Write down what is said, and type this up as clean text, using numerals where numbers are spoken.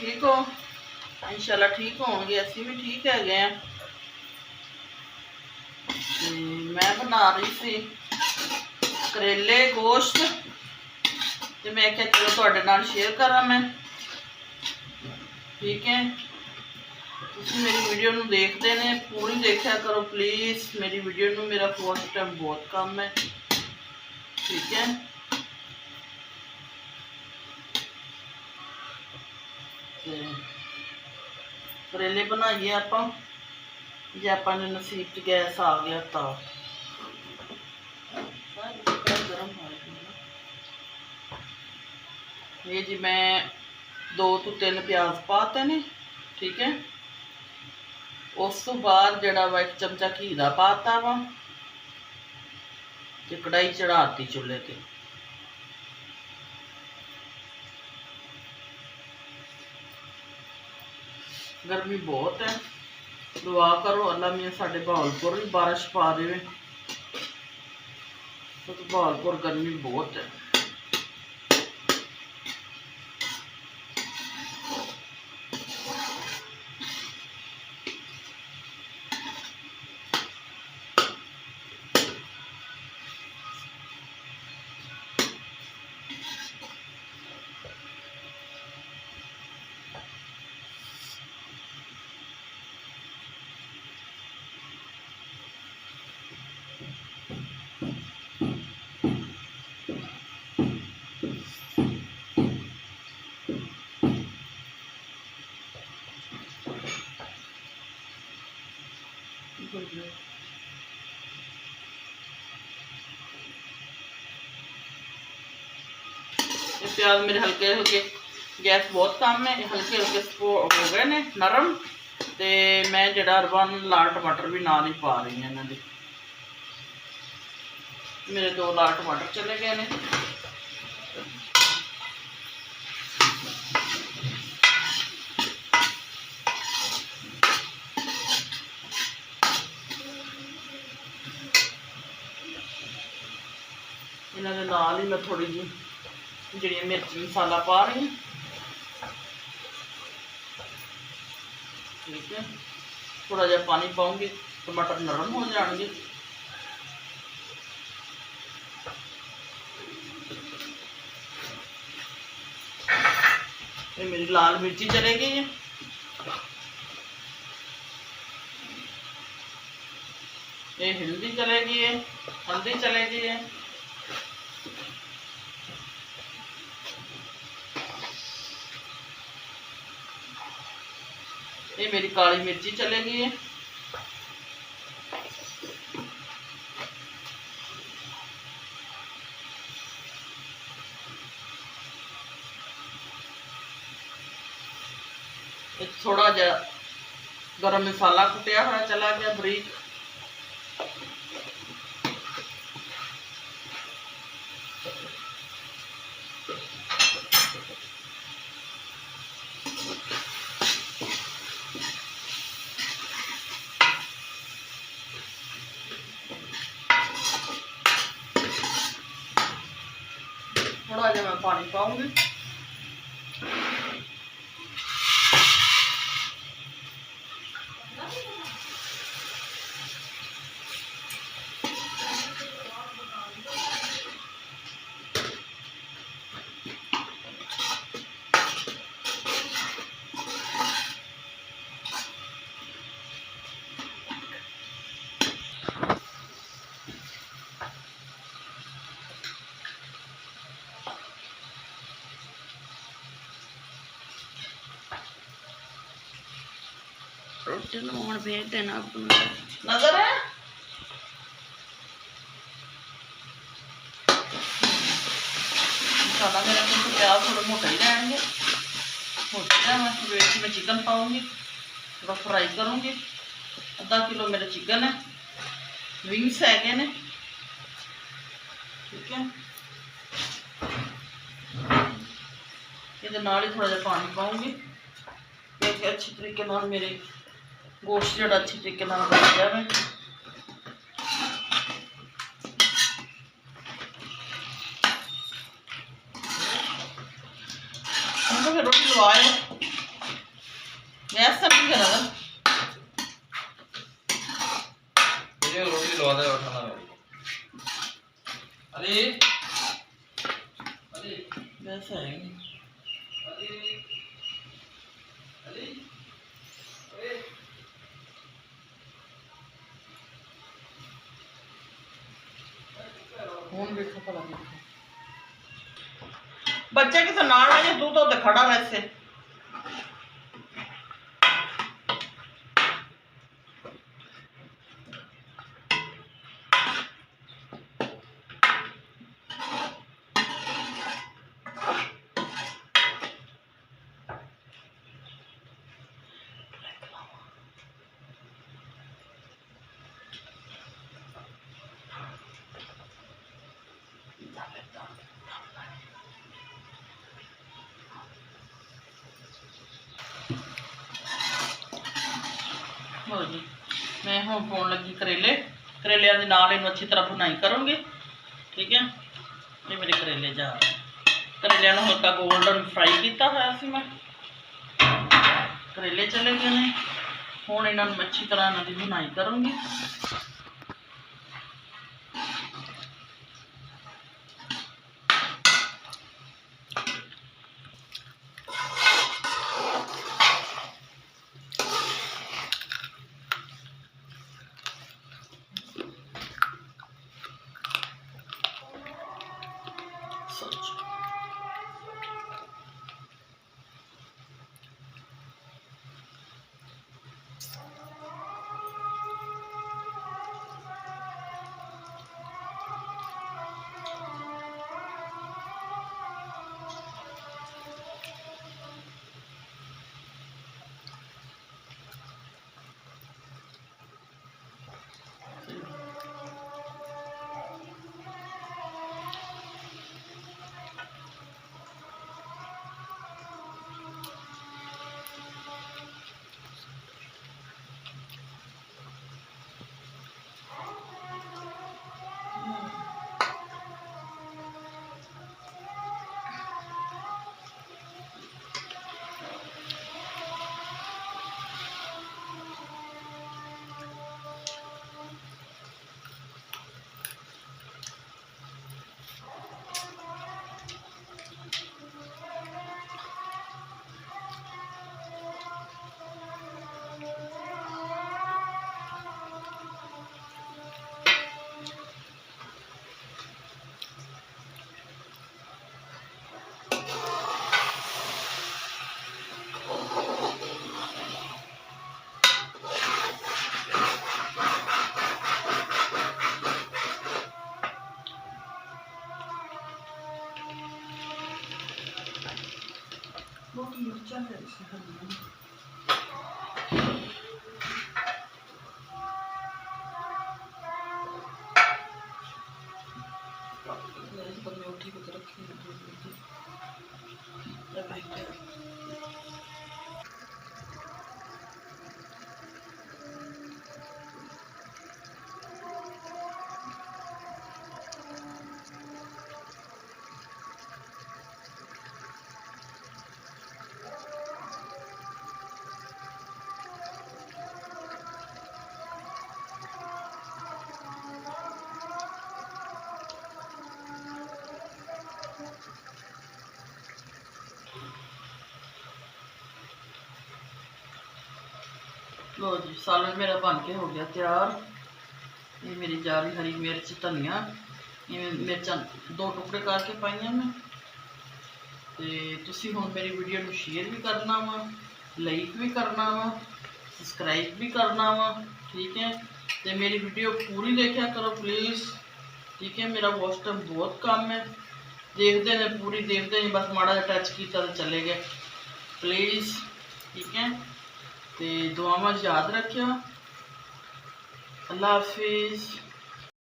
ठीक हो? इंशाल्लाह ठीक होंगे, असी भी ठीक है। मैं बना रही थी करेले गोश्त, तो मैं क्या चलो तुहाडे नाल शेयर करा मैं। ठीक है, तुसीं मेरी वीडियो नूं देखते ने, पूरी देखा करो प्लीज़ मेरी वीडियो नूं। मेरा फर्स्ट टाइम बहुत कम है, ठीक है। करेले बनाइए आपां, जे आपां दे नसीब च गैस आ गया तो ये जी मैं 2 ਤੋਂ 3 प्याज पाते ने, ठीक है। उस तो बाद जड़ा वा 1 चमचा घी का पाता वा, ते कढ़ाई चढ़ाती चुल्हे ते। गर्मी बहुत है, दुआ करो अल्लाह मियाँ साडे बहावलपुर भी बारिश पा देवे, तो बहावलपुर गर्मी बहुत है। प्याज मेरे हल्के हल्के, गैस बहुत कम है, हल्के हल्के हो गए ने नरम, तो मैं जड़ा अरबन लाल टमाटर भी नाल ही पा रही हूँ इन्हां दे। मेरे 2 लाल टमाटर चले गए ने। इन्हां दे नाल ही मैं थोड़ी जी जी मिर्च मसाला पा रही हूँ, ठीक है। थोड़ा जहा पानी पाऊंगी, टमाटर नरम हो जाएंगे। ये मेरी लाल मिर्ची चले गई है, ये हल्दी चलेगी है, हल्दी चलेगी है, ये मेरी काली मिर्ची चलेगी है, थोड़ा जा गरम मसाला कुटिया हुआ चला गया बरीक, थोड़ा जहा मैं पानी पाऊंगी। रोटी लुण भेज देना नजर है। मसाला मेरा तो प्याज थोड़ा मोटा ही रहेंगे, वेट में चिकन पाऊंगी, थोड़ा फ्राई करूंगी। आधा किलो मेरा चिकन है, विंग्स है ने, ठीक है। ये नाल ही थोड़ा जहा पानी पाऊंगी, क्योंकि अच्छी तरीके नाल मेरे गोश्त जड़ा अच्छी तरीके नाल बन जाए। फिर रोटी लवाए गैस सब नहीं करा था ये रोटी लगा दे उठाना मेरी अरे अरे गैस है ही नहीं। अरे अरे फोन देखो पड़ा देखो बच्चे किसे नाल आ जाए तू तो उत्ते खड़ा वैसे लो जी मैं हूँ पाउण लगी करेले करेलियां दे नाल इनू अच्छी तरह भुनाई करूँगी ठीक है ये मेरे करेले जा रहे हैं करेलियां नू हल्का गोल्डन फ्राई किया होया सी मैं करेले चले गए ने हुण इन्हां नू मैं अच्छी तरह इन्हां दी भुनाई करूँगी बहुत मिर्चा है इसमें उठी को रखी लो जी सालन मेरा बन के हो गया तैयार ये मेरी जा रही हरी मिर्च धनिया ये मिर्चा 2 टुकड़े करके पाई मैं तो तुसी हुण मेरी वीडियो नू शेयर भी करना वा लाइक भी करना वा सबसक्राइब भी करना वा ठीक है तो मेरी वीडियो पूरी देखा करो प्लीज़ ठीक है मेरा वॉच टाइम बहुत कम है देखते हैं पूरी देखते हैं बस माड़ा जा टच किया तो चले गए प्लीज़ ठीक है तो दुआवां याद रखियो अल्लाह हाफिज़।